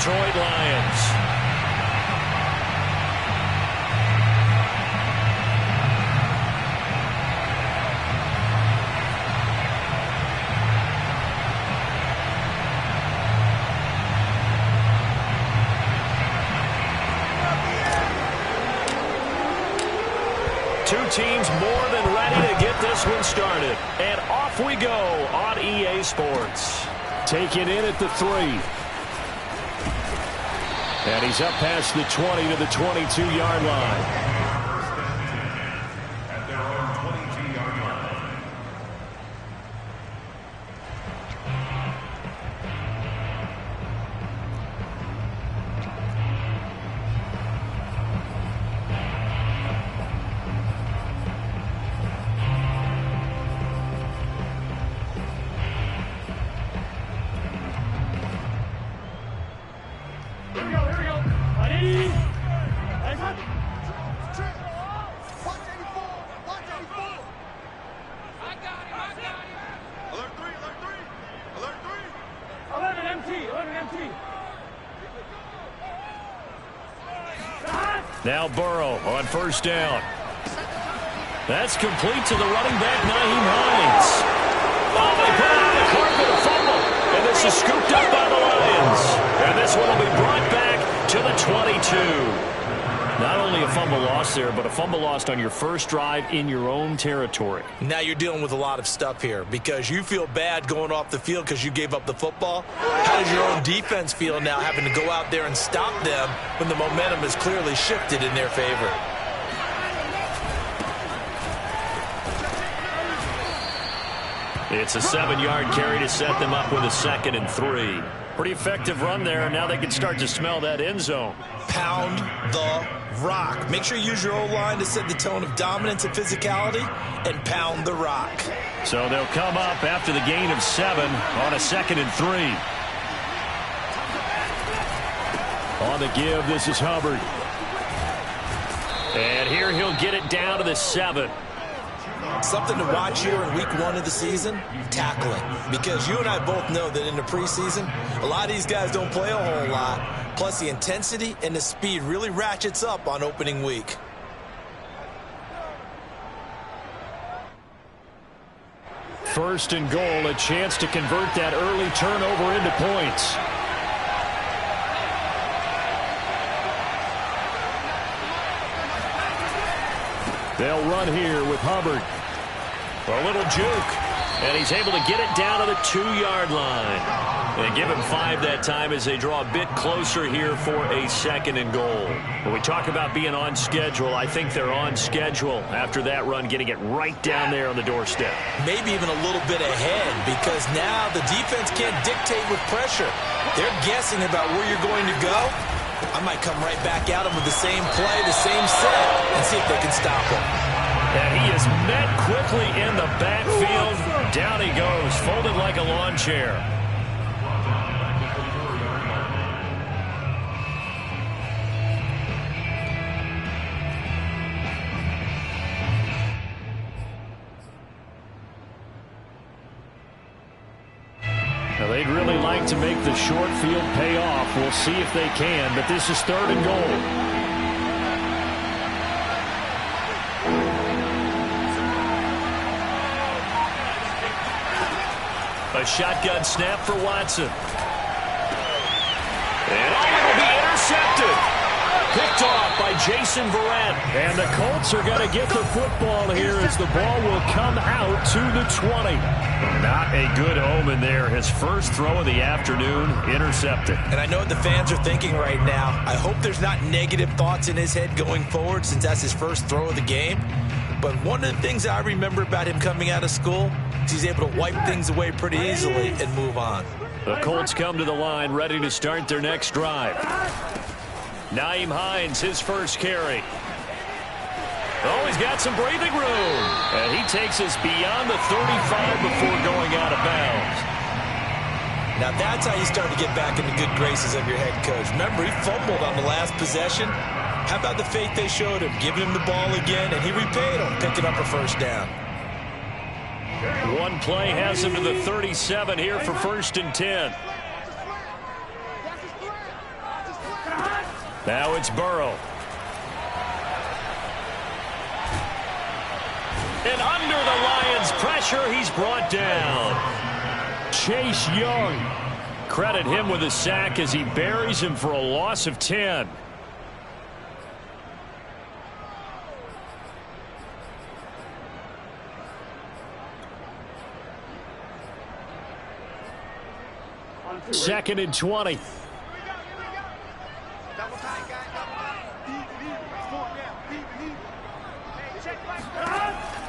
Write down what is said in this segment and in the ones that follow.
Detroit Lions. Two teams more than ready to get this one started. And off we go on EA Sports. Taken in at the 3. And he's up past the 20 to the 22-yard line. Now Burrow on first down. That's complete to the running back, Nyheim Hines. Oh, they put it on the carpet, a fumble. And this is scooped up by the Lions. And this one will be brought back to the 22. Not only a fumble lost there, but a fumble lost on your first drive in your own territory. Now you're dealing with a lot of stuff here because you feel bad going off the field because you gave up the football. How does your own defense feel now having to go out there and stop them when the momentum is clearly shifted in their favor? It's a 7-yard carry to set them up with a 2nd and 3. Pretty effective run there, and now they can start to smell that end zone. Pound the rock. Make sure you use your O-line to set the tone of dominance and physicality, and pound the rock. So they'll come up after the gain of 7 on a 2nd and 3. On the give, this is Hubbard. And here he'll get it down to the 7. Something to watch here in week 1 of the season, tackling. Because you and I both know that in the preseason, a lot of these guys don't play a whole lot. Plus the intensity and the speed really ratchets up on opening week. First and goal, a chance to convert that early turnover into points. They'll run here with Hubbard. A little juke, and he's able to get it down to the 2-yard line. And give him 5 that time as they draw a bit closer here for a 2nd and goal. When we talk about being on schedule, I think they're on schedule after that run, getting it right down there on the doorstep. Maybe even a little bit ahead because now the defense can't dictate with pressure. They're guessing about where you're going to go. I might come right back at him with the same play, the same set, and see if they can stop him. And he is met quickly in the backfield. Down he goes, folded like a lawn chair. Now they'd really like to make the short field pay off. We'll see if they can, but this is 3rd and goal. A shotgun snap for Watson. And it'll be intercepted. Picked off by Jason Verrett. And the Colts are going to get the football here as the ball will come out to the 20. Not a good omen there. His first throw of the afternoon intercepted. And I know what the fans are thinking right now. I hope there's not negative thoughts in his head going forward since that's his first throw of the game. But one of the things I remember about him coming out of school is he's able to wipe things away pretty easily and move on. The Colts come to the line ready to start their next drive. Nyheim Hines, his first carry. Oh, he's got some breathing room. And he takes us beyond the 35 before going out of bounds. Now that's how you start to get back in the good graces of your head coach. Remember, he fumbled on the last possession. How about the faith they showed him, giving him the ball again, and he repaid him, picking up a first down. One play has him to the 37 here for 1st and 10. Now it's Burrow. And under the Lions' pressure, he's brought down. Chase Young. Credit him with a sack as he buries him for a loss of 10. Second and 20.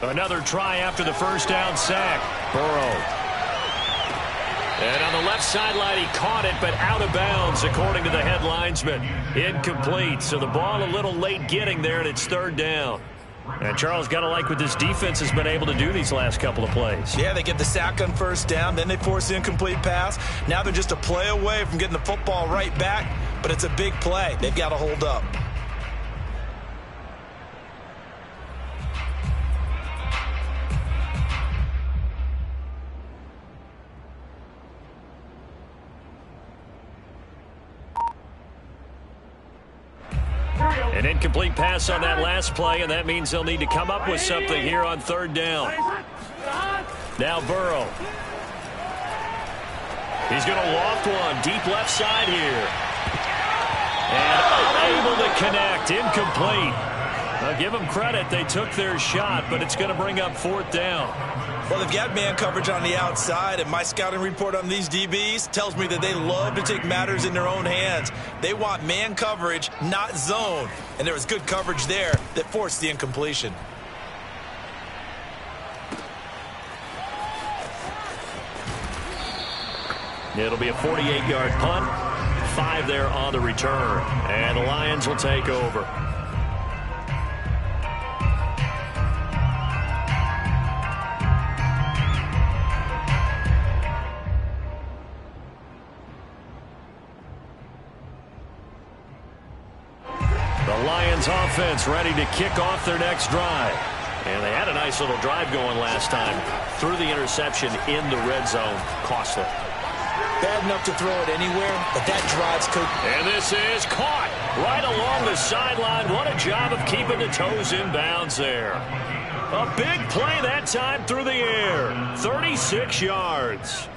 Another try after the first down sack. Burrow. And on the left sideline, he caught it, but out of bounds, according to the head linesman. Incomplete, so the ball a little late getting there, and it's third down. And Charles, got to like what this defense has been able to do these last couple of plays. Yeah, they get the sack on first down, then they force the incomplete pass. Now they're just a play away from getting the football right back, but it's a big play. They've got to hold up. An incomplete pass on that last play, and that means they'll need to come up with something here on third down. Now Burrow. He's going to loft one deep left side here. And unable to connect. Incomplete. I'll give them credit. They took their shot, but it's going to bring up fourth down. Well, they've got man coverage on the outside, and my scouting report on these DBs tells me that they love to take matters in their own hands. They want man coverage, not zone. And there was good coverage there that forced the incompletion. It'll be a 48-yard punt. 5 there on the return. And the Lions will take over. The Lions offense ready to kick off their next drive. And they had a nice little drive going last time. Threw the interception in the red zone. Costly. Bad enough to throw it anywhere, but that drive's cooked. And this is caught right along the sideline. What a job of keeping the toes in bounds there. A big play that time through the air. 36 yards.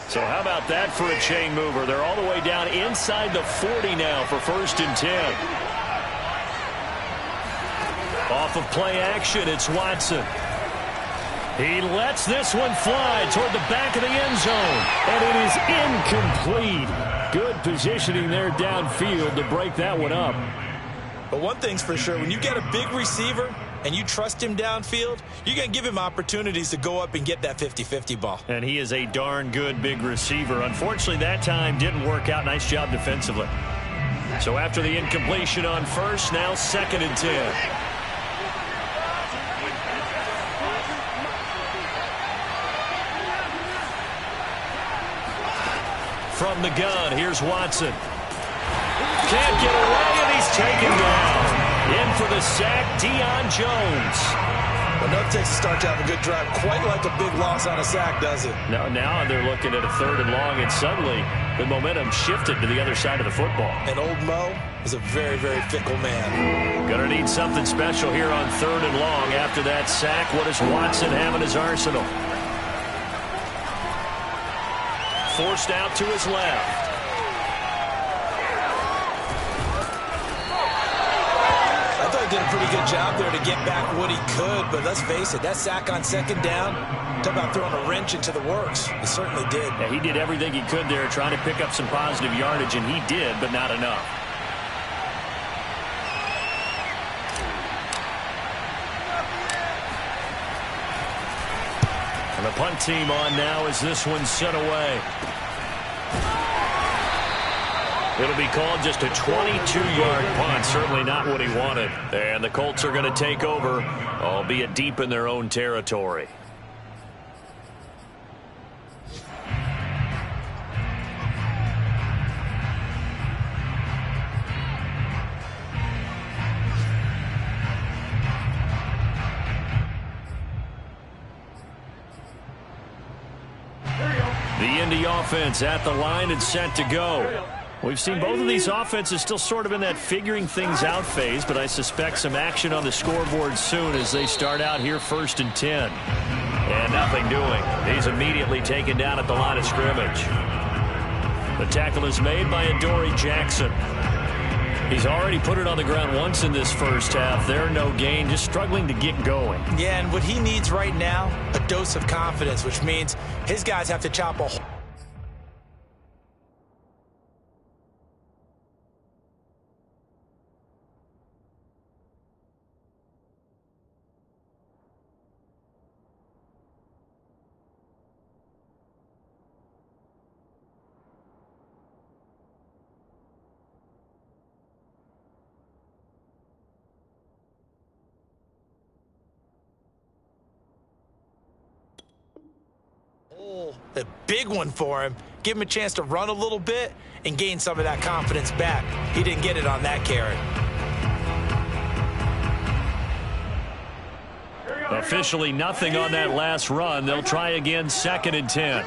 So how about that for a chain mover? They're all the way down inside the 40 now for first and 10. Off of play action, it's Watson. He lets this one fly toward the back of the end zone. And it is incomplete. Good positioning there downfield to break that one up. But one thing's for sure, when you get a big receiver and you trust him downfield, you're going to give him opportunities to go up and get that 50-50 ball. And he is a darn good big receiver. Unfortunately, that time didn't work out. Nice job defensively. So after the incompletion on first, now second and 10. From the gun, here's Watson. Can't get away, and he's taken down. In for the sack, Deion Jones. Well, no Texas starts to have a good drive, quite like a big loss on a sack, does it? No, now they're looking at a third and long, and suddenly the momentum shifted to the other side of the football. And old Mo is a very, very fickle man. Gonna need something special here on third and long after that sack. What does Watson have in his arsenal? Forced out to his left. I thought he did a pretty good job there to get back what he could, but let's face it, that sack on second down, talk about throwing a wrench into the works. He certainly did. Yeah, he did everything he could there trying to pick up some positive yardage, and he did, but not enough. And the punt team on now as this one's sent away. It'll be called just a 22-yard punt. Certainly not what he wanted. And the Colts are going to take over, albeit deep in their own territory. The Indy offense at the line and set to go. We've seen both of these offenses still sort of in that figuring things out phase, but I suspect some action on the scoreboard soon as they start out here 1st and 10. And nothing doing. He's immediately taken down at the line of scrimmage. The tackle is made by Adoree Jackson. He's already put it on the ground once in this first half. There, no gain, just struggling to get going. Yeah, and what he needs right now, a dose of confidence, which means his guys have to chop a hole. A big one for him. Give him a chance to run a little bit and gain some of that confidence back. He didn't get it on that carry. Officially nothing on that last run. They'll try again 2nd and 10.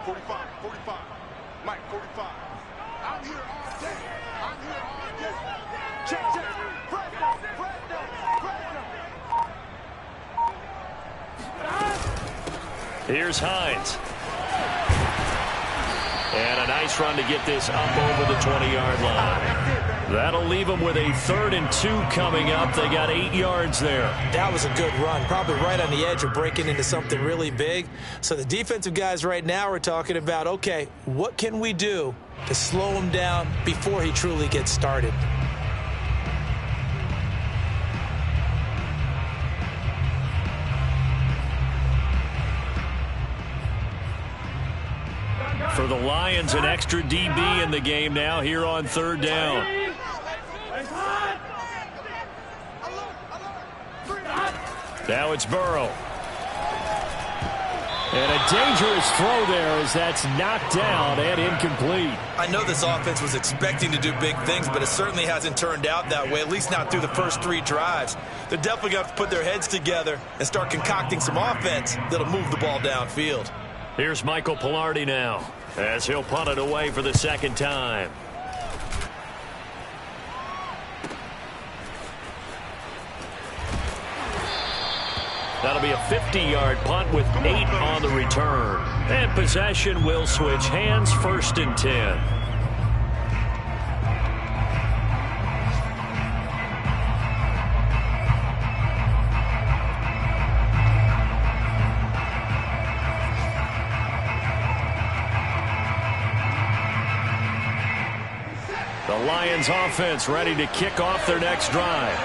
45. Mike, 45. I'm here all day. Check. Here's Hines. And a nice run to get this up over the 20-yard line. That'll leave them with a 3rd and 2 coming up. They got 8 yards there. That was a good run, probably right on the edge of breaking into something really big. So the defensive guys right now are talking about, okay, what can we do to slow him down before he truly gets started? For the Lions, an extra DB in the game now here on 3rd down. Now it's Burrow. And a dangerous throw there as that's knocked down and incomplete. I know this offense was expecting to do big things, but it certainly hasn't turned out that way, at least not through the first 3 drives. They're definitely going to have to put their heads together and start concocting some offense that'll move the ball downfield. Here's Michael Pilardi now as he'll punt it away for the 2nd time. That'll be a 50-yard punt with 8 on the return. And possession will switch hands, 1st and 10. The Lions offense ready to kick off their next drive.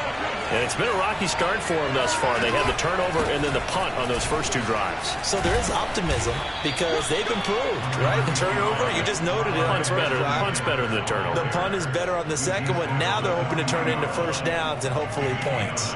And it's been a rocky start for them thus far. They had the turnover and then the punt on those first 2 drives. So there is optimism because they've improved, right? The turnover, you just noted it. Punt's better than the turnover. The punt is better on the second one. Now they're hoping to turn it into first downs and hopefully points.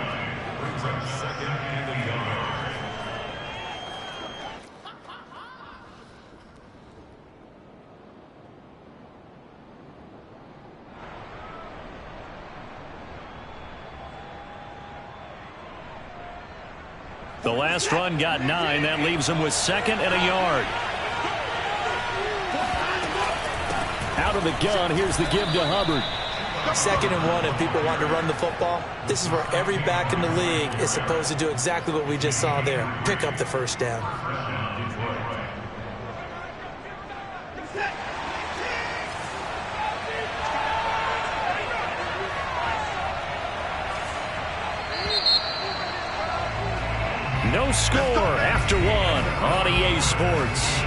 The last run got 9. That leaves them with 2nd and a yard. Out of the gun, here's the give to Hubbard. 2nd and 1, and people want to run the football. This is where every back in the league is supposed to do exactly what we just saw there. Pick up the first down. No score after 1 on EA Sports.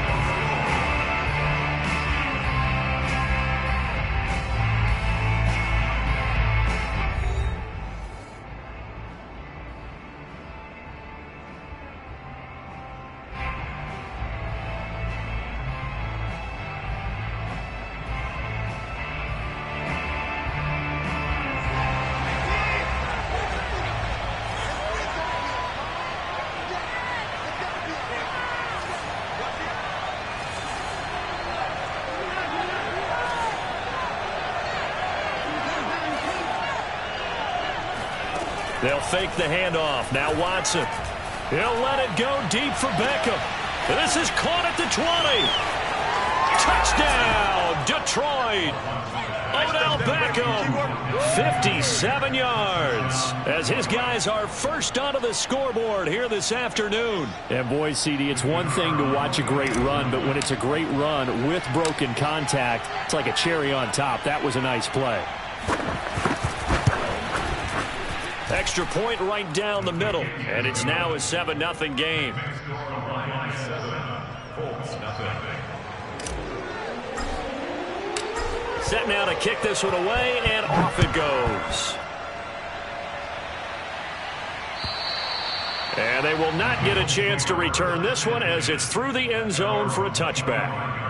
They'll fake the handoff. Now Watson. He'll let it go deep for Beckham. This is caught at the 20. Touchdown, Detroit. Odell Beckham, 57 yards, as his guys are first onto the scoreboard here this afternoon. And boy, CD, it's one thing to watch a great run, but when it's a great run with broken contact, it's like a cherry on top. That was a nice play. Extra point right down the middle, and it's now a 7-0 game. Set now to kick this one away, and off it goes. And they will not get a chance to return this one as it's through the end zone for a touchback.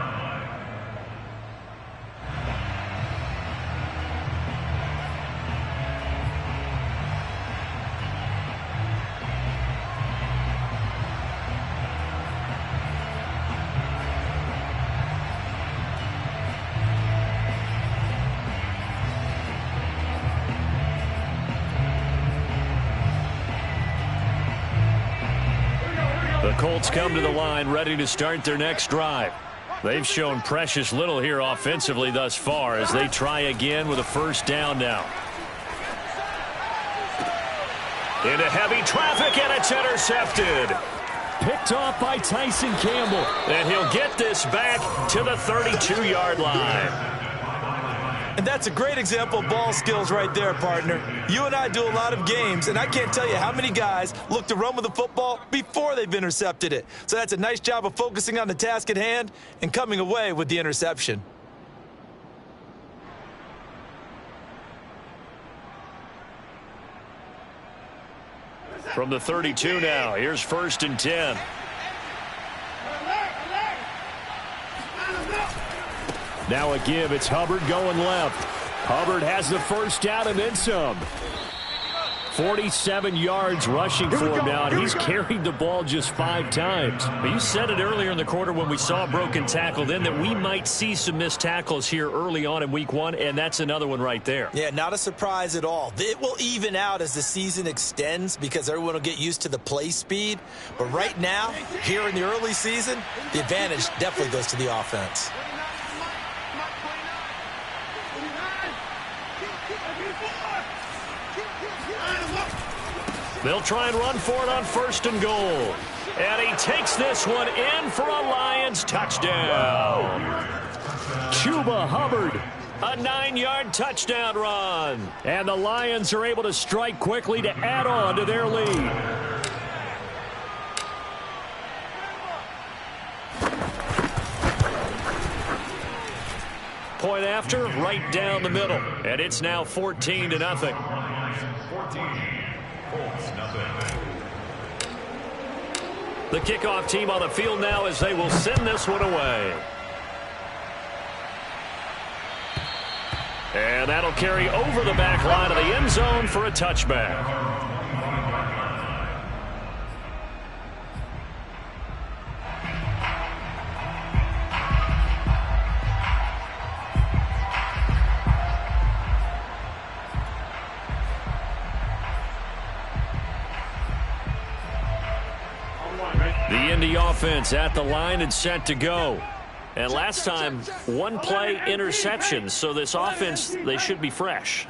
The Colts come to the line ready to start their next drive. They've shown precious little here offensively thus far as they try again with a first down now. Into heavy traffic, and it's intercepted. Picked off by Tyson Campbell. And he'll get this back to the 32-yard line. And that's a great example of ball skills right there, partner. You and I do a lot of games, and I can't tell you how many guys look to run with the football before they've intercepted it. So that's a nice job of focusing on the task at hand and coming away with the interception. From the 32 now, here's 1st and 10. Now a give. It's Hubbard going left. Hubbard has the first down and then some. 47 yards rushing for him now, and he's carried the ball just 5 times. But you said it earlier in the quarter when we saw a broken tackle then that we might see some missed tackles here early on in week 1, and that's another one right there. Yeah, not a surprise at all. It will even out as the season extends because everyone will get used to the play speed. But right now, here in the early season, the advantage definitely goes to the offense. They'll try and run for it on 1st and goal. And he takes this one in for a Lions touchdown. Chuba Hubbard. A 9-yard touchdown run. And the Lions are able to strike quickly to add on to their lead. Point after, right down the middle. And it's now 14-0. 14. Colts, nothing. The kickoff team on the field now as they will send this one away. And that'll carry over the back line of the end zone for a touchback. The Indy offense at the line and set to go. And last time, 1-play interception. So this offense, they should be fresh.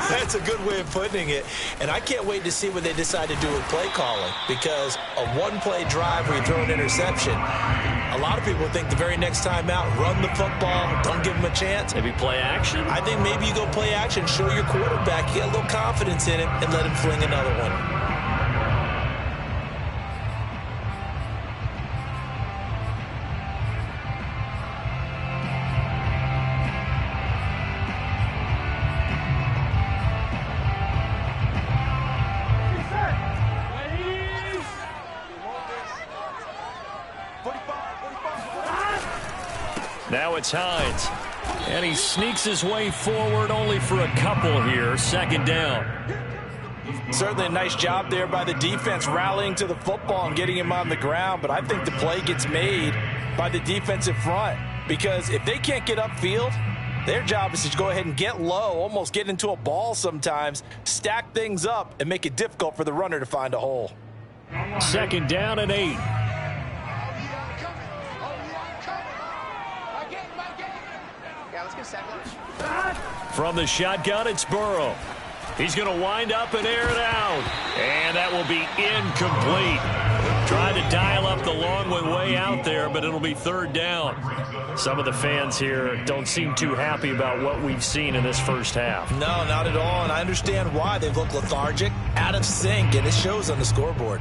That's a good way of putting it. And I can't wait to see what they decide to do with play calling. Because a 1-play drive where you throw an interception, a lot of people think the very next time out, run the football, don't give them a chance. Maybe play action? I think maybe you go play action, show your quarterback, you get a little confidence in him, and let him fling another one. Now it's Hines. And he sneaks his way forward only for a couple here. 2nd down. Certainly a nice job there by the defense rallying to the football and getting him on the ground. But I think the play gets made by the defensive front. Because if they can't get upfield, their job is to go ahead and get low, almost get into a ball sometimes, stack things up, and make it difficult for the runner to find a hole. 2nd down and 8. From the shotgun, it's Burrow. He's going to wind up and air it out. And that will be incomplete. Tried to dial up the long one way out there, but it'll be third down. Some of the fans here don't seem too happy about what we've seen in this first half. No, not at all, and I understand why. They've looked lethargic, out of sync, and it shows on the scoreboard.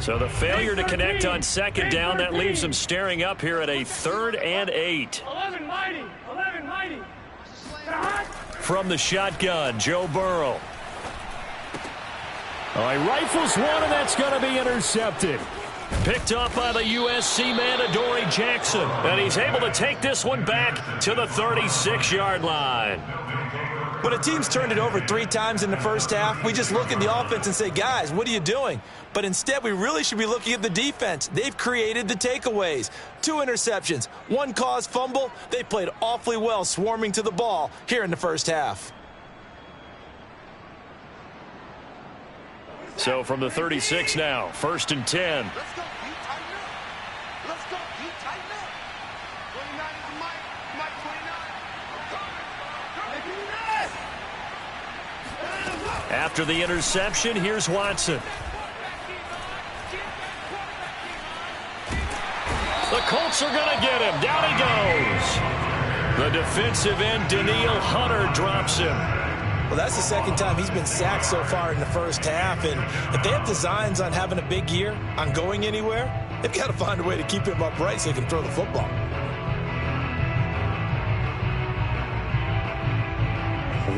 So the failure to connect on second down, that leaves them staring up here at a 3rd and 8. 11 mighty. From the shotgun, Joe Burrow. All right, rifles one, and that's going to be intercepted. Picked up by the USC man, Adoree Jackson. And he's able to take this one back to the 36-yard line. When a team's turned it over 3 times in the first half, we just look at the offense and say, guys, what are you doing? But instead, we really should be looking at the defense. They've created the takeaways. 2 interceptions, 1 caused fumble. They played awfully well swarming to the ball here in the first half. So from the 36 now, 1st and 10. Let's go. You tighten up. Let's go. You tighten up. 29 is Mike 29. After the interception, here's Watson. The Colts are going to get him. Down he goes. The defensive end, Danielle Hunter, drops him. Well, that's the second time he's been sacked so far in the first half, and if they have designs on having a big year, on going anywhere, they've got to find a way to keep him upright so he can throw the football.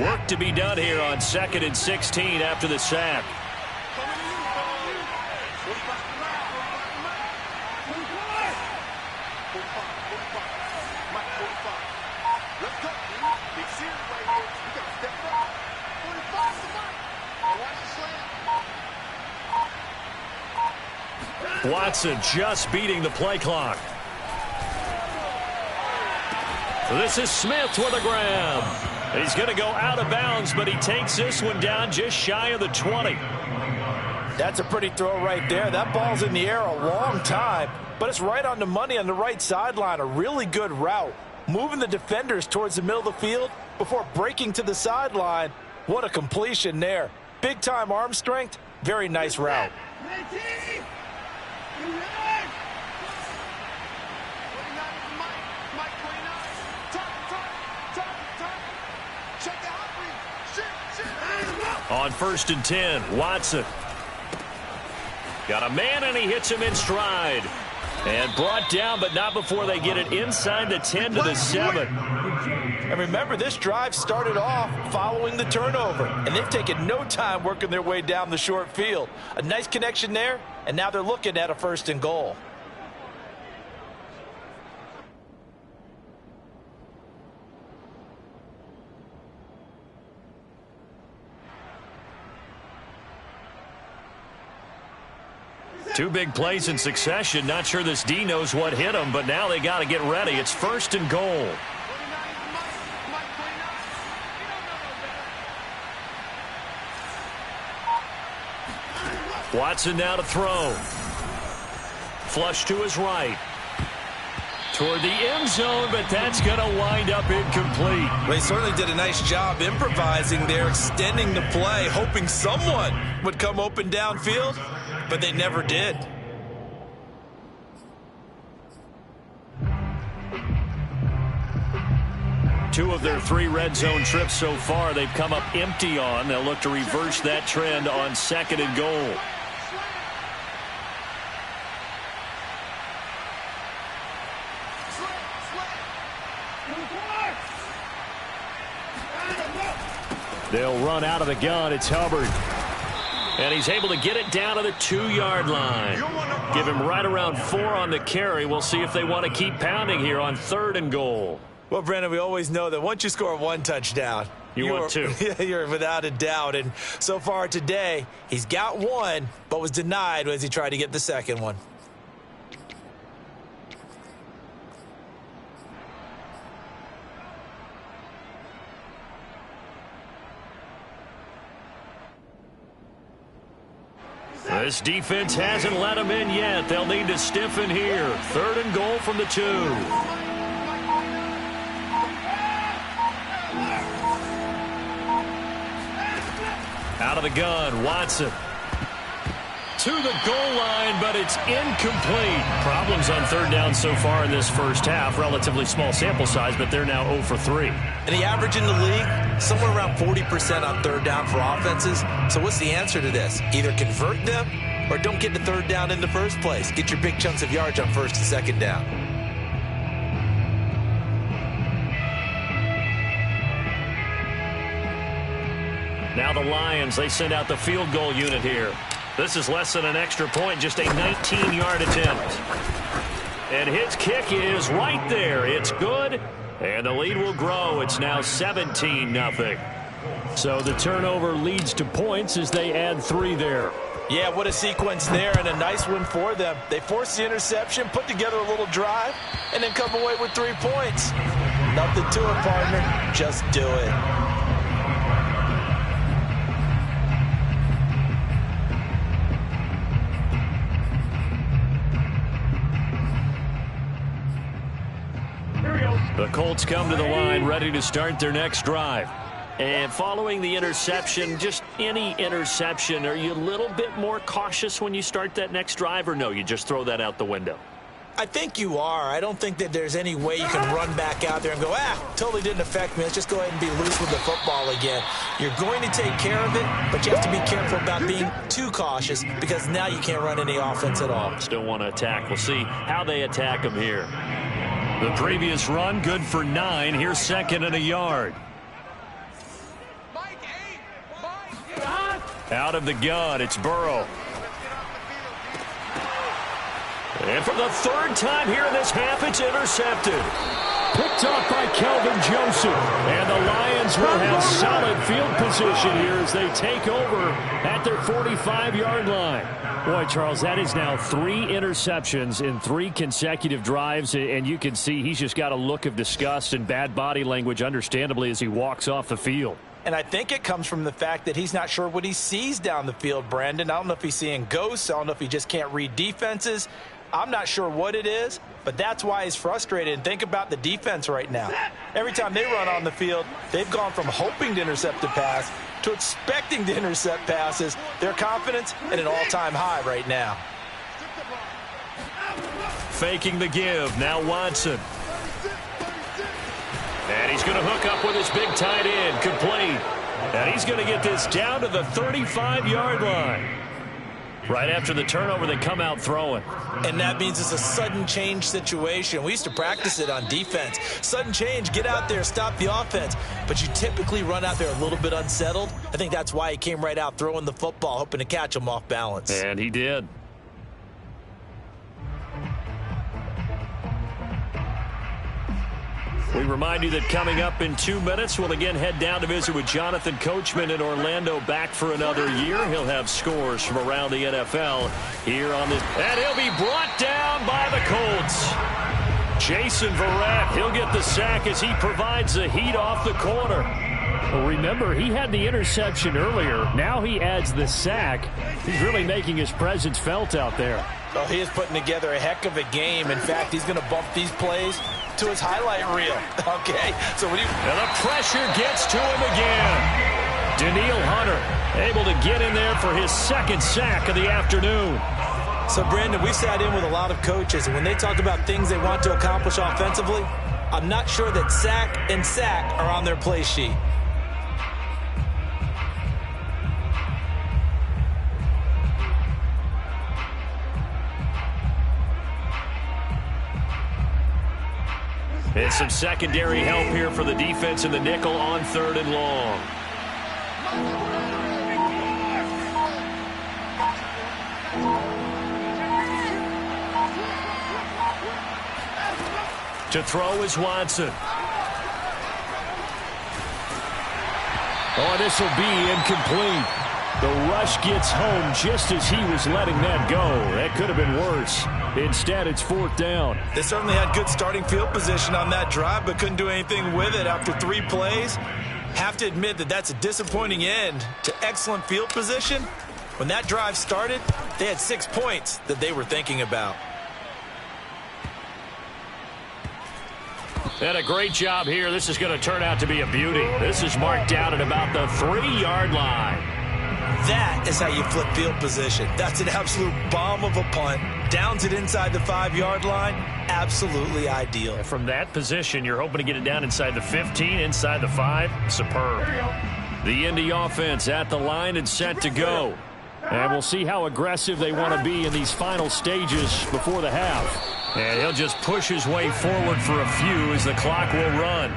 Work to be done here on 2nd and 16 after the sack. Watson just beating the play clock. This is Smith with a grab. He's going to go out of bounds, but he takes this one down just shy of the 20. That's a pretty throw right there. That ball's in the air a long time, but it's right on the money on the right sideline. A really good route. Moving the defenders towards the middle of the field before breaking to the sideline. What a completion there. Big-time arm strength. Very nice route. On 1st and 10, Watson. Got a man, and he hits him in stride. And brought down, but not before they get it inside the 10 to the 7. And remember, this drive started off following the turnover, and they've taken no time working their way down the short field. A nice connection there, and now they're looking at a 1st and goal. Two big plays in succession. Not sure this D knows what hit him, but now they got to get ready. It's 1st and goal. Watson now to throw. Flush to his right. Toward the end zone, but that's going to wind up incomplete. They certainly did a nice job improvising there, extending the play, hoping someone would come open downfield, but they never did. Two of their 3 red zone trips so far, they've come up empty on. They'll look to reverse that trend on 2nd and goal. They'll run out of the gun. It's Hubbard. And he's able to get it down to the 2-yard line. Give him right around 4 on the carry. We'll see if they want to keep pounding here on 3rd and goal. Well, Brandon, we always know that once you score 1 touchdown, you want 2. Yeah, you're without a doubt. And so far today, he's got 1, but was denied as he tried to get the 2nd one. This defense hasn't let them in yet. They'll need to stiffen here. 3rd and goal from the 2. Out of the gun, Watson. To the goal line, but it's incomplete. Problems on 3rd down so far in this first half. Relatively small sample size, but they're now 0 for 3. And the average in the league, somewhere around 40% on 3rd down for offenses. So what's the answer to this? Either convert them or don't get to 3rd down in the first place. Get your big chunks of yards on 1st and 2nd down. Now the Lions, they send out the field goal unit here. This is less than an extra point, just a 19-yard attempt. And his kick is right there. It's good, and the lead will grow. It's now 17-0. So the turnover leads to points as they add 3 there. Yeah, what a sequence there, and a nice one for them. They force the interception, put together a little drive, and then come away with 3 points. Nothing to it, partner. Just do it. The Colts come to the line ready to start their next drive. And following the interception, just any interception, are you a little bit more cautious when you start that next drive, or no, you just throw that out the window? I think you are. I don't think that there's any way you can run back out there and go, totally didn't affect me. Let's just go ahead and be loose with the football again. You're going to take care of it, but you have to be careful about being too cautious because now you can't run any offense at all. Still want to attack. We'll see how they attack them here. The previous run, good for 9. Here's 2nd and a yard. Out of the gun, it's Burrow. And for the 3rd time here in this half, it's intercepted. Picked off by Kelvin Joseph. And the Lions will have solid field position here as they take over at their 45-yard line. Boy, Charles, that is now 3 interceptions in 3 consecutive drives, and you can see he's just got a look of disgust and bad body language, understandably, as he walks off the field. And I think it comes from the fact that he's not sure what he sees down the field, Brandon. I don't know if he's seeing ghosts. I don't know if he just can't read defenses. I'm not sure what it is, but that's why he's frustrated. And think about the defense right now. Every time they run on the field, they've gone from hoping to intercept a pass to expecting to intercept passes. Their confidence at an all-time high right now. Faking the give. Now Watson. And he's going to hook up with his big tight end. Complete. And he's going to get this down to the 35-yard line. Right after the turnover, they come out throwing. And that means it's a sudden change situation. We used to practice it on defense. Sudden change, get out there, stop the offense. But you typically run out there a little bit unsettled. I think that's why he came right out throwing the football, hoping to catch him off balance. And he did. We remind you that coming up in 2 minutes, we'll again head down to visit with Jonathan Coachman in Orlando, back for another year. He'll have scores from around the NFL here on this. And he'll be brought down by the Colts. Jason Verrett, he'll get the sack as he provides the heat off the corner. Well, remember, he had the interception earlier. Now he adds the sack. He's really making his presence felt out there. Oh, he is putting together a heck of a game. In fact, he's going to bump these plays to his highlight reel. Okay, so when and the pressure gets to him again. Daniil Hunter able to get in there for his 2nd sack of the afternoon. So, Brandon, we sat in with a lot of coaches, and when they talk about things they want to accomplish offensively, I'm not sure that sack and sack are on their play sheet. And some secondary help here for the defense in the nickel on 3rd and long. To throw is Watson. Oh, this will be incomplete. The rush gets home just as he was letting that go. That could have been worse. Instead, it's 4th down. They certainly had good starting field position on that drive, but couldn't do anything with it after 3 plays. Have to admit that that's a disappointing end to excellent field position, When that drive started, they had 6 points that they were thinking about. And a great job here. This is going to turn out to be a beauty. This is marked down at about the 3-yard line. That is how you flip field position. That's an absolute bomb of a punt. Downs it inside the 5-yard line. Absolutely ideal. From that position, you're hoping to get it down inside the 15, inside the 5. Superb. The Indy offense at the line and set to go. And we'll see how aggressive they want to be in these final stages before the half. And he'll just push his way forward for a few as the clock will run.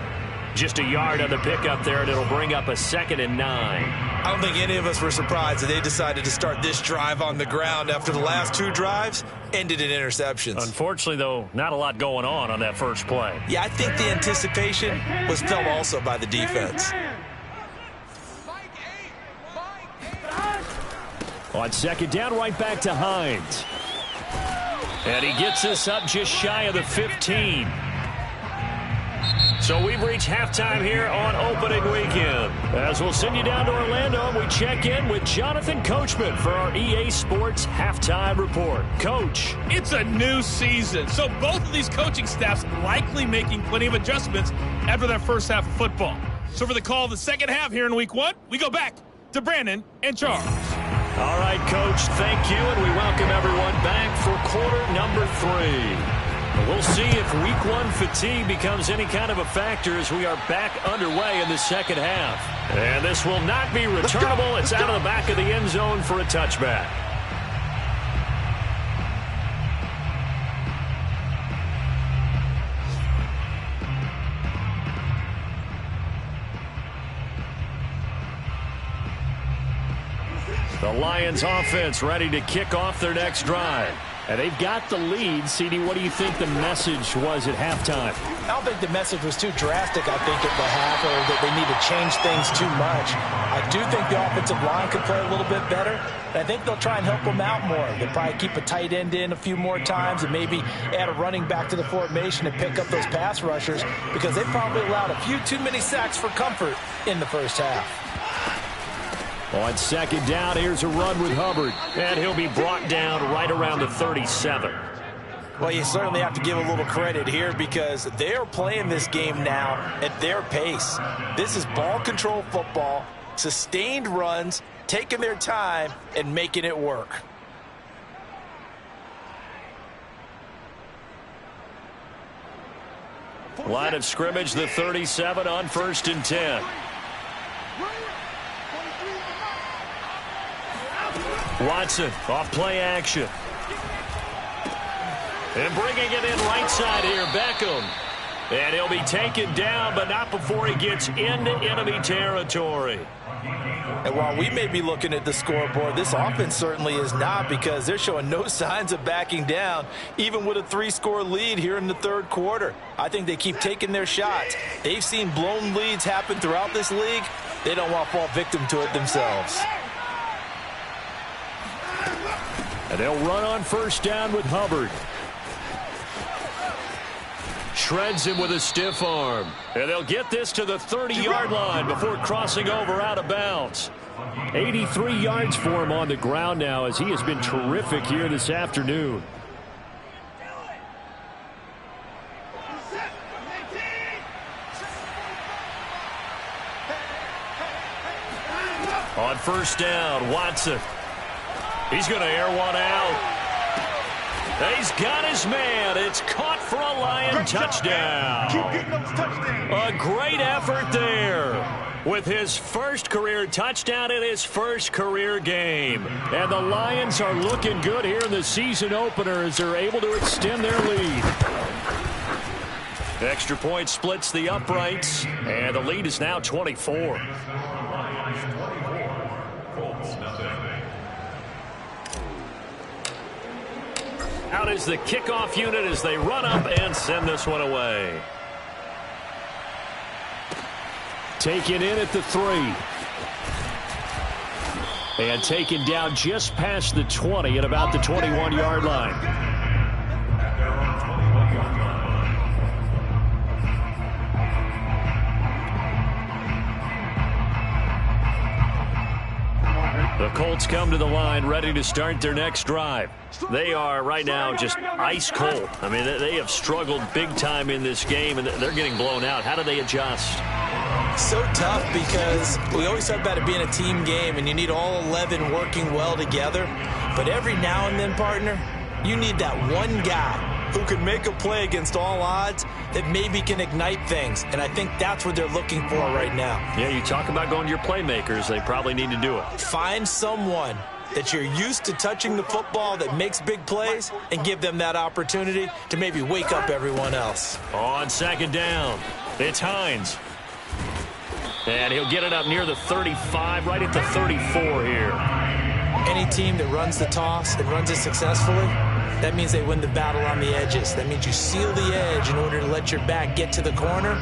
Just a yard on the pickup there, and it'll bring up a 2nd and 9. I don't think any of us were surprised that they decided to start this drive on the ground after the last 2 drives ended in interceptions. Unfortunately, though, not a lot going on that first play. Yeah, I think the anticipation was felt also by the defense. On 2nd down, right back to Hines. And he gets us up just shy of the 15. So we've reached halftime here on opening weekend. As we'll send you down to Orlando, we check in with Jonathan Coachman for our EA Sports Halftime Report. Coach. It's a new season, so both of these coaching staffs likely making plenty of adjustments after their first half of football. So for the call of the second half here in week 1, we go back to Brandon and Charles. All right, Coach, thank you, and we welcome everyone back for quarter number 3. We'll see if week 1 fatigue becomes any kind of a factor as we are back underway in the second half. And this will not be returnable. It's out of the back of the end zone for a touchback. The Lions offense ready to kick off their next drive. And they've got the lead. CD, what do you think the message was at halftime? I don't think the message was too drastic, I think, at the half, or that they need to change things too much. I do think the offensive line could play a little bit better. And I think they'll try and help them out more. They'll probably keep a tight end in a few more times and maybe add a running back to the formation and pick up those pass rushers, because they probably allowed a few too many sacks for comfort in the first half. On 2nd down, here's a run with Hubbard. And he'll be brought down right around the 37. Well, you certainly have to give a little credit here, because they are playing this game now at their pace. This is ball control football, sustained runs, taking their time and making it work. Line of scrimmage, the 37 on 1st and 10. Watson off play action. And bringing it in right side here, Beckham. And he'll be taken down, but not before he gets into enemy territory. And while we may be looking at the scoreboard, this offense certainly is not, because they're showing no signs of backing down, even with a 3-score lead here in the 3rd quarter. I think they keep taking their shots. They've seen blown leads happen throughout this league. They don't want to fall victim to it themselves. And they'll run on 1st down with Hubbard. Shreds him with a stiff arm. And they'll get this to the 30-yard line before crossing over out of bounds. 83 yards for him on the ground now, as he has been terrific here this afternoon. On 1st down, Watson. He's going to air one out. He's got his man. It's caught for a Lion touchdown. Keep getting those touchdowns. A great effort there with his first career touchdown in his first career game. And the Lions are looking good here in the season opener as they're able to extend their lead. Extra point splits the uprights, and the lead is now 24. Out is the kickoff unit as they run up and send this one away. Taken in at the 3. And taken down just past the 20 at about the 21-yard line. The Colts come to the line ready to start their next drive. They are right now just ice cold. I mean, they have struggled big time in this game, and they're getting blown out. How do they adjust? So tough because we always talk about it being a team game, and you need all 11 working well together. But every now and then, partner, you need that one guy who can make a play against all odds that maybe can ignite things. And I think that's what they're looking for right now. Yeah, you talk about going to your playmakers. They probably need to do it. Find someone that you're used to touching the football that makes big plays and give them that opportunity to maybe wake up everyone else. On second down, it's Hines. And he'll get it up near the 35, right at the 34 here. Any team that runs the toss and runs it successfully, that means they win the battle on the edges. That means you seal the edge in order to let your back get to the corner.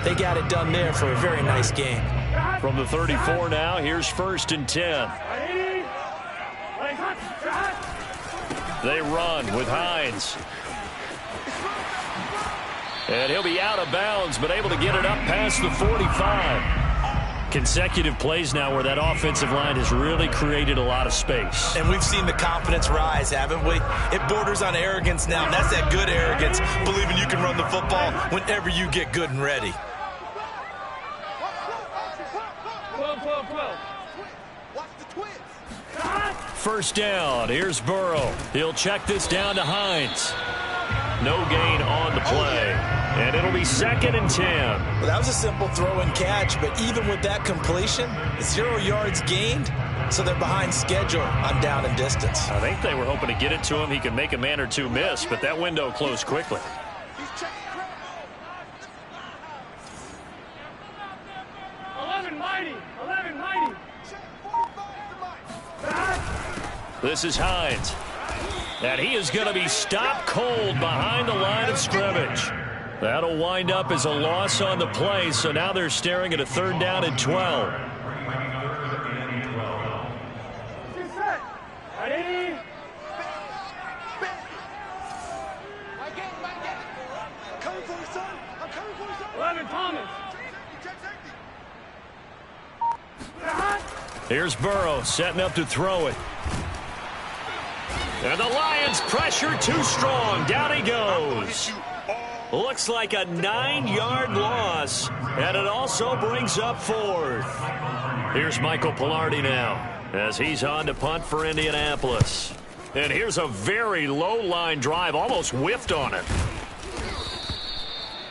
They got it done there for a very nice game. From the 34 now, here's 1st and 10. They run with Hines. And he'll be out of bounds, but able to get it up past the 45. Consecutive plays now where that offensive line has really created a lot of space. And we've seen the confidence rise, haven't we? It borders on arrogance now, and that's that good arrogance, believing you can run the football whenever you get good and ready. 12. Watch the twins. 1st down. Here's Burrow. He'll check this down to Hines. No gain on the play. And it'll be 2nd and 10. Well, that was a simple throw and catch, but even with that completion, 0 yards gained, so they're behind schedule on down and distance. I think they were hoping to get it to him. He could make a man or two miss, but that window closed quickly. He's checking. 11 mighty. This is Hines. And he is going to be stopped cold behind the line of scrimmage. That'll wind up as a loss on the play, so now they're staring at a 3rd down and 12. Here's Burrow setting up to throw it. And the Lions pressure too strong. Down he goes. Looks like a 9-yard loss, and it also brings up 4th. Here's Michael Pilardi now as he's on to punt for Indianapolis. And here's a very low-line drive, almost whiffed on it.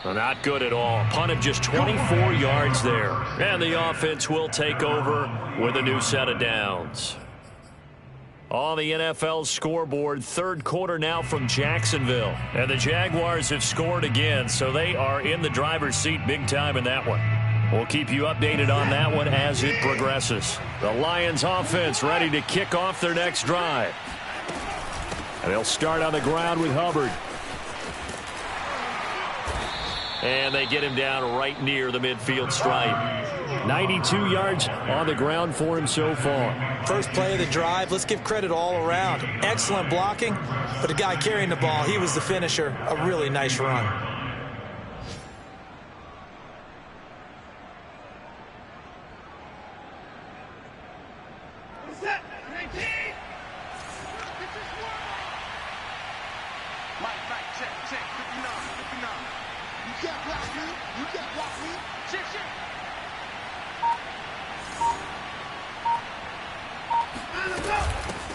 Not good at all. Punted just 24 yards there. And the offense will take over with a new set of downs. On the NFL scoreboard, 3rd quarter now from Jacksonville. And the Jaguars have scored again, so they are in the driver's seat big time in that one. We'll keep you updated on that one as it progresses. The Lions offense ready to kick off their next drive. And they'll start on the ground with Hubbard. And they get him down right near the midfield stripe. 92 yards on the ground for him so far. First play of the drive, let's give credit all around. Excellent blocking, but the guy carrying the ball, he was the finisher. A really nice run.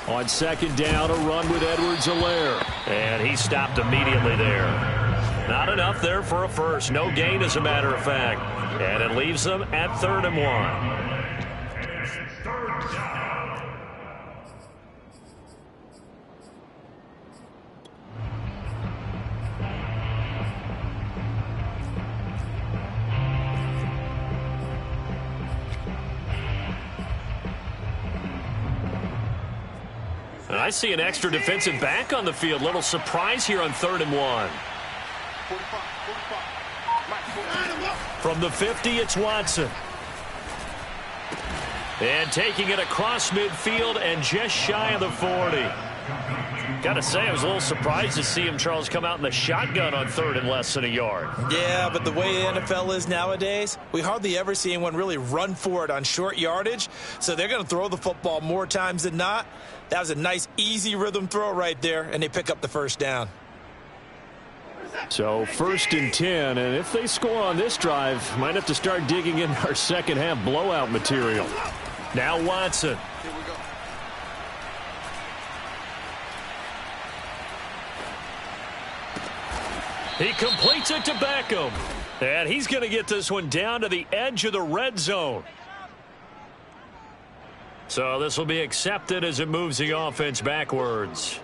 On 2nd down, a run with Edwards-Helaire. And he stopped immediately there. Not enough there for a first. No gain, as a matter of fact. And it leaves them at 3rd and 1. And I see an extra defensive back on the field. Little surprise here on 3rd and 1. From the 50, it's Watson. And taking it across midfield and just shy of the 40. Got to say, I was a little surprised to see him, Charles, come out in the shotgun on 3rd and less than a yard. Yeah, but the way the NFL is nowadays, we hardly ever see anyone really run for it on short yardage. So they're going to throw the football more times than not. That was a nice, easy rhythm throw right there, and they pick up the first down. So 1st and 10, and if they score on this drive, might have to start digging in our second half blowout material. Now Watson. He completes it to Beckham. And he's going to get this one down to the edge of the red zone. So this will be accepted as it moves the offense backwards.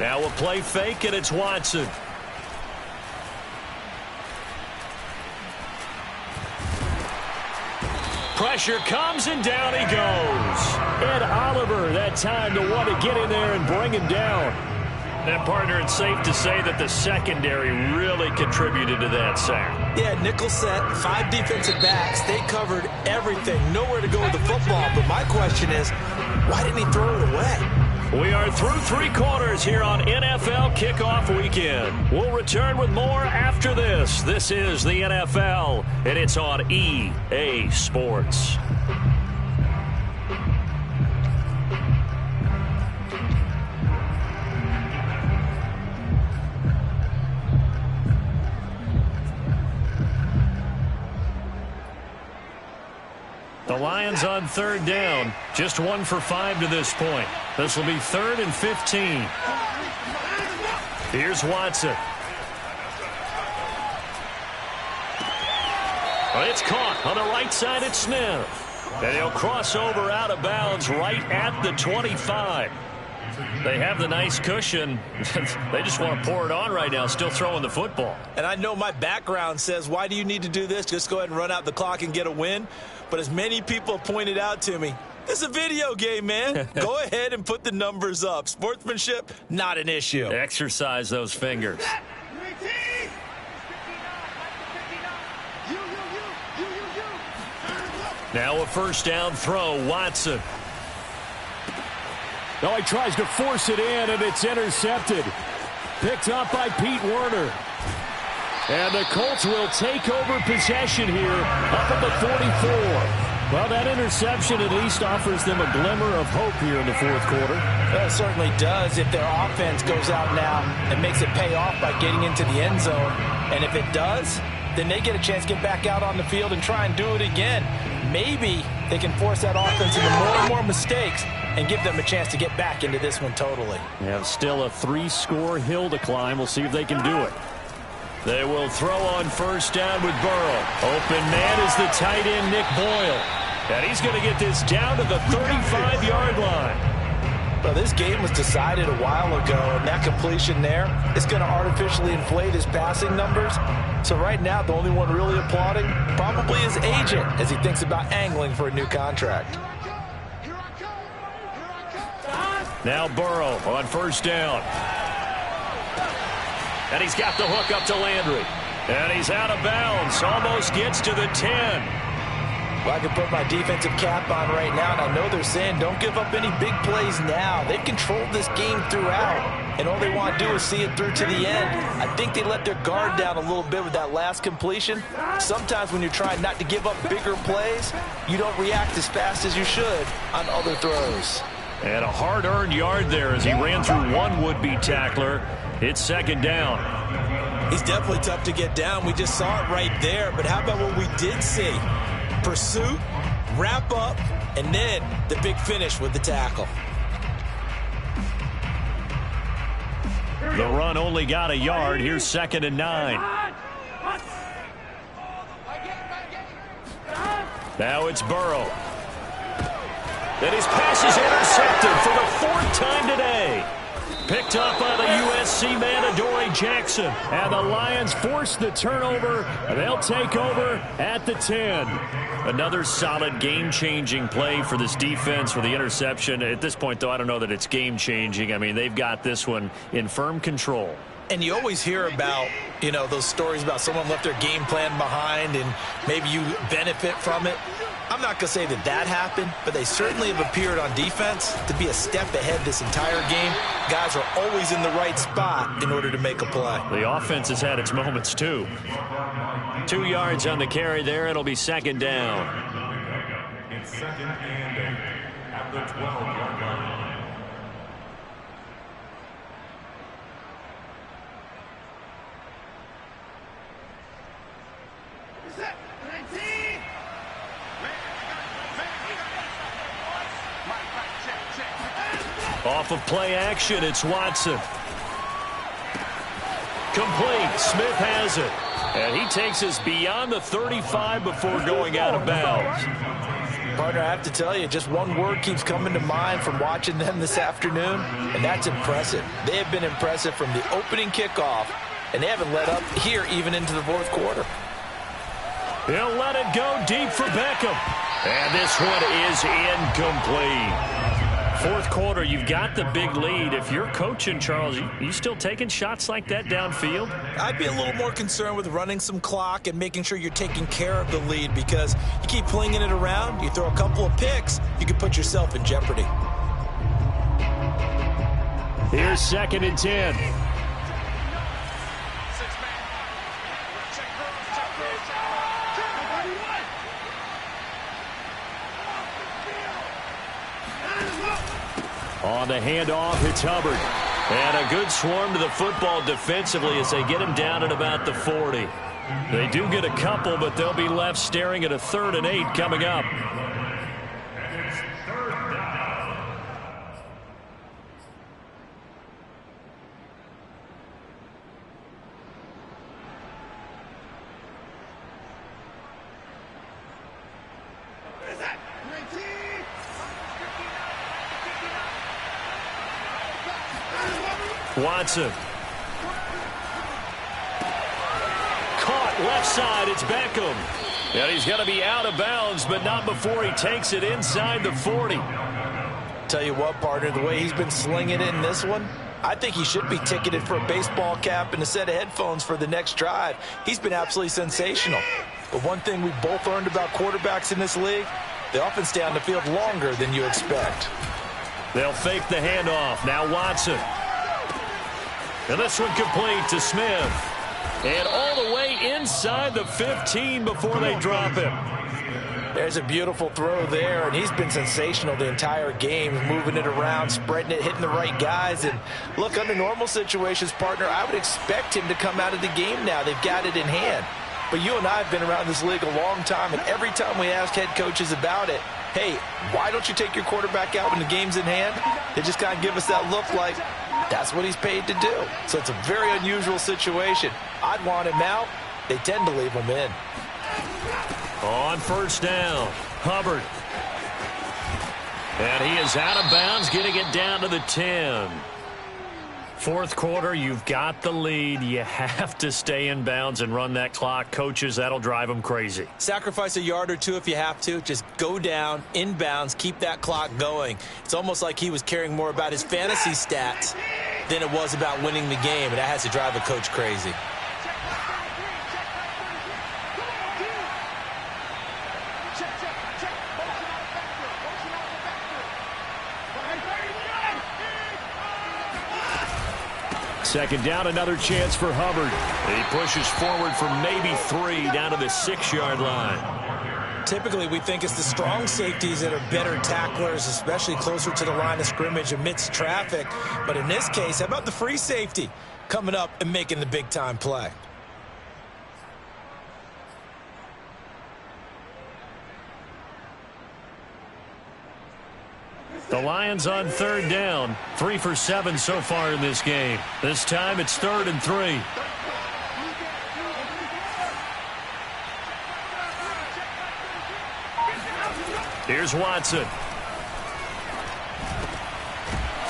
Now a play fake, and it's Watson. Pressure comes, and down he goes. Ed Oliver that time to want to get in there and bring him down. And, partner, it's safe to say that the secondary really contributed to that sack. Yeah, nickel set, 5 defensive backs. They covered everything. Nowhere to go with the football. But my question is, why didn't he throw it away? We are through 3 quarters here on NFL Kickoff Weekend. We'll return with more after this. This is the NFL, and it's on EA Sports. The Lions on 3rd down, just 1 for 5 to this point. This will be 3rd and 15. Here's Watson. It's caught on the right side at Smith. And he'll cross over out of bounds right at the 25. They have the nice cushion. They just want to pour it on right now, still throwing the football. And I know my background says, why do you need to do this? Just go ahead and run out the clock and get a win. But as many people have pointed out to me, this is a video game, man. Go ahead and put the numbers up. Sportsmanship, not an issue. Exercise those fingers. Now a 1st down throw, Watson. Oh, he tries to force it in, and it's intercepted. Picked up by Pete Werner. And the Colts will take over possession here up at the 44. Well, that interception at least offers them a glimmer of hope here in the 4th quarter. Well, it certainly does if their offense goes out now and makes it pay off by getting into the end zone. And if it does, then they get a chance to get back out on the field and try and do it again. Maybe they can force that offense into more and more mistakes and give them a chance to get back into this one totally. Yeah, still a 3-score hill to climb. We'll see if they can do it. They will throw on 1st down with Burrow. Open man is the tight end, Nick Boyle. And he's going to get this down to the 35-yard line. Well, this game was decided a while ago, and that completion there is going to artificially inflate his passing numbers. So right now, the only one really applauding probably his agent as he thinks about angling for a new contract. Now Burrow on 1st down. And he's got the hook up to Landry. And he's out of bounds. Almost gets to the 10. Well, I can put my defensive cap on right now, and I know they're saying don't give up any big plays now. They've controlled this game throughout, and all they want to do is see it through to the end. I think they let their guard down a little bit with that last completion. Sometimes when you're trying not to give up bigger plays, you don't react as fast as you should on other throws. And a hard-earned yard there as he ran through one would-be tackler. It's 2nd down. He's definitely tough to get down. We just saw it right there. But how about what we did see? Pursuit, wrap up, and then the big finish with the tackle. The run only got a yard. Here's 2nd and 9. Now it's Burrow. And his pass is intercepted for the 4th time today. Picked up by the USC man, Adoree Jackson. And the Lions force the turnover. They'll take over at the 10. Another solid game-changing play for this defense with the interception. At this point, though, I don't know that it's game-changing. I mean, they've got this one in firm control. And you always hear about, those stories about someone left their game plan behind and maybe you benefit from it. I'm not going to say that happened, but they certainly have appeared on defense to be a step ahead this entire game. Guys are always in the right spot in order to make a play. The offense has had its moments, too. 2 yards on the carry there. It'll be second down. It's second and 8 at the 12-yard line. Off of play action, it's Watson. Complete. Smith has it. And he takes us beyond the 35 before going out of bounds. Partner, I have to tell you, just one word keeps coming to mind from watching them this afternoon, and that's impressive. They have been impressive from the opening kickoff, and they haven't let up here even into the fourth quarter. He'll let it go deep for Beckham. And this one is incomplete. Fourth quarter, you've got the big lead. If you're coaching, Charles, you still taking shots like that downfield? I'd be a little more concerned with running some clock and making sure you're taking care of the lead, because you keep flinging it around, you throw a couple of picks, you can put yourself in jeopardy. Here's second and 10. On the handoff, it's Hubbard. And a good swarm to the football defensively as they get him down at about the 40. They do get a couple, but they'll be left staring at a 3rd and 8 coming up. It's third down. Watson. Caught left side. It's Beckham. And he's going to be out of bounds, but not before he takes it inside the 40. Tell you what, partner, the way he's been slinging it in this one, I think he should be ticketed for a baseball cap and a set of headphones for the next drive. He's been absolutely sensational. But one thing we both learned about quarterbacks in this league, they often stay on the field longer than you expect. They'll fake the handoff. Now Watson. And this one complete to Smith. And all the way inside the 15 before they drop him. There's a beautiful throw there, and he's been sensational the entire game, moving it around, spreading it, hitting the right guys. And look, under normal situations, partner, I would expect him to come out of the game now. They've got it in hand. But you and I have been around this league a long time, and every time we ask head coaches about it, hey, why don't you take your quarterback out when the game's in hand? They just kind of give us that look like, that's what he's paid to do. So it's a very unusual situation. I'd want him out. They tend to leave him in. On first down, Hubbard. And he is out of bounds, getting it down to the 10. Fourth quarter, you've got the lead. You have to stay in bounds and run that clock. Coaches, that'll drive them crazy. Sacrifice a yard or two if you have to. Just go down, in bounds, keep that clock going. It's almost like he was caring more about his fantasy stats than it was about winning the game, and that has to drive a coach crazy. Second down, another chance for Hubbard. He pushes forward for maybe 3 down to the 6-yard line. Typically, we think it's the strong safeties that are better tacklers, especially closer to the line of scrimmage amidst traffic. But in this case, how about the free safety coming up and making the big-time play? The Lions on third down. 3 for 7 so far in this game. This time it's 3rd and 3. Here's Watson.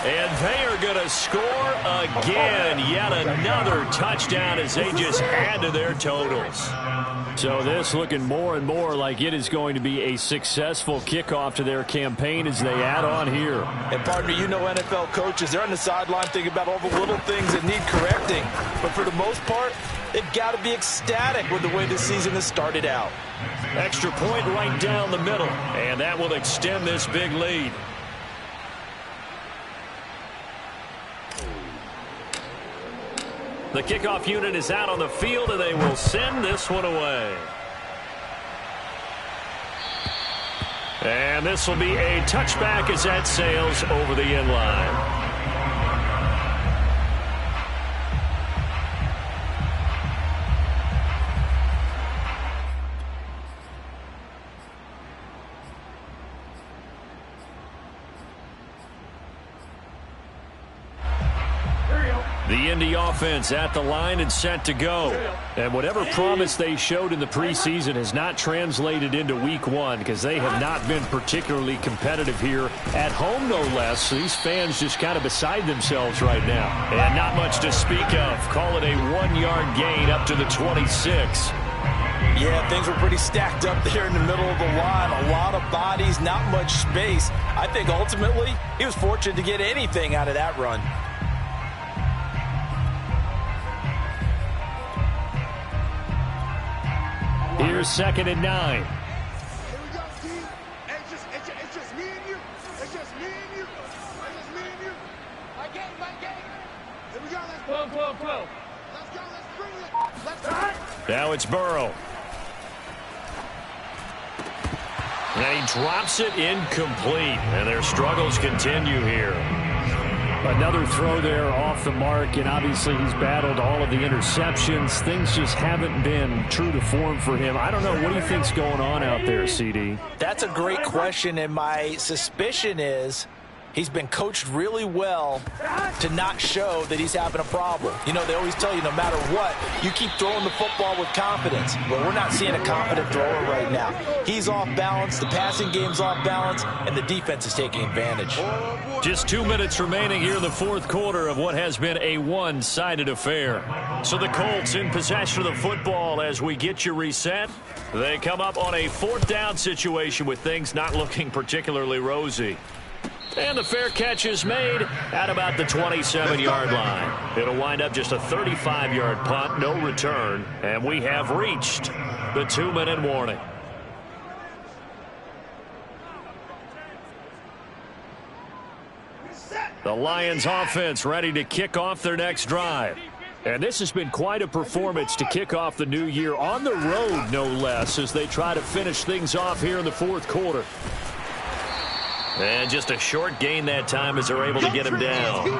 And they are going to score again. Yet another touchdown as they just add to their totals. So this looking more and more like it is going to be a successful kickoff to their campaign as they add on here. And partner, you know NFL coaches, they're on the sideline thinking about all the little things that need correcting. But for the most part, they've got to be ecstatic with the way this season has started out. Extra point right down the middle. And that will extend this big lead. The kickoff unit is out on the field, and they will send this one away. And this will be a touchback as that sails over the end line. The Indy offense at the line and set to go. And whatever promise they showed in the preseason has not translated into week one because they have not been particularly competitive here at home, no less. So these fans just kind of beside themselves right now. And not much to speak of. Call it a 1-yard gain up to the 26. Yeah, things were pretty stacked up there in the middle of the line. A lot of bodies, not much space. I think ultimately he was fortunate to get anything out of that run. Here's 2nd and 9. Here we go, Steve. It's just me and you. It's just me and you. It's just me and you. My game. Here we go. Let's go. Let's go. Let's bring it. Let's go. Now it's Burrow. And he drops it incomplete. And their struggles continue here. Another throw there off the mark, and obviously he's battled all of the interceptions. Things just haven't been true to form for him. I don't know. What do you think's going on out there, CD? That's a great question, and my suspicion is he's been coached really well to not show that he's having a problem. You know, they always tell you no matter what, you keep throwing the football with confidence. But we're not seeing a confident thrower right now. He's off balance, the passing game's off balance, and the defense is taking advantage. Just 2 minutes remaining here in the fourth quarter of what has been a one-sided affair. So the Colts in possession of the football as we get you reset. They come up on a 4th down situation with things not looking particularly rosy. And the fair catch is made at about the 27-yard line. It'll wind up just a 35-yard punt, no return, and we have reached the 2-minute warning. The Lions offense ready to kick off their next drive. And this has been quite a performance to kick off the new year on the road, no less, as they try to finish things off here in the fourth quarter. And just a short gain that time as they're able to get him down.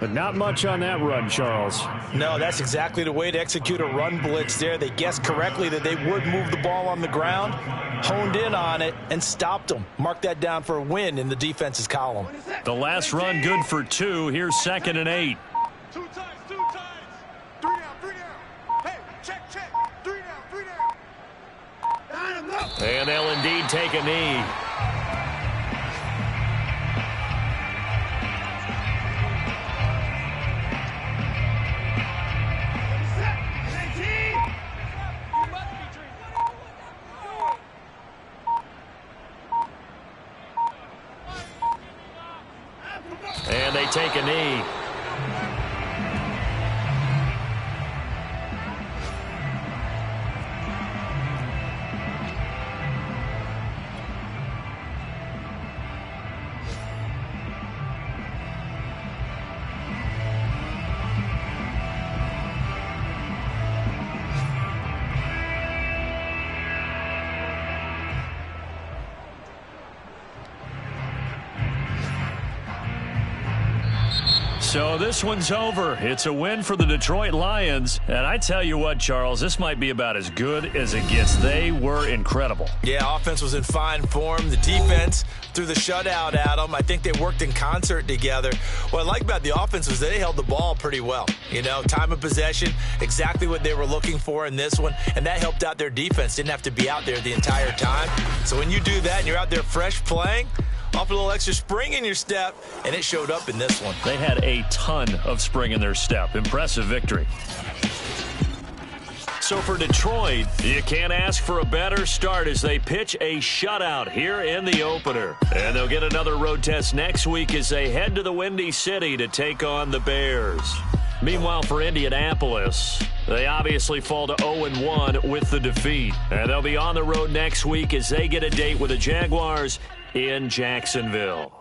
But not much on that run, Charles. No, that's exactly the way to execute a run blitz there. They guessed correctly that they would move the ball on the ground, honed in on it, and stopped them. Mark that down for a win in the defense's column. The last run good for 2. Here's 2nd and 8. 2 times. 3 down. Hey, check. 3 down. And they'll indeed take a knee. And they take a knee. So this one's over. It's a win for the Detroit Lions. And I tell you what, Charles, this might be about as good as it gets. They were incredible. Yeah, offense was in fine form. The defense threw the shutout at them. I think they worked in concert together. What I like about the offense was they held the ball pretty well. You know, time of possession, exactly what they were looking for in this one. And that helped out their defense. Didn't have to be out there the entire time. So when you do that and you're out there fresh playing, Offer a little extra spring in your step, and it showed up in this one. They had a ton of spring in their step. Impressive victory. So for Detroit, you can't ask for a better start as they pitch a shutout here in the opener. And they'll get another road test next week as they head to the Windy City to take on the Bears. Meanwhile, for Indianapolis, they obviously fall to 0-1 with the defeat. And they'll be on the road next week as they get a date with the Jaguars in Jacksonville.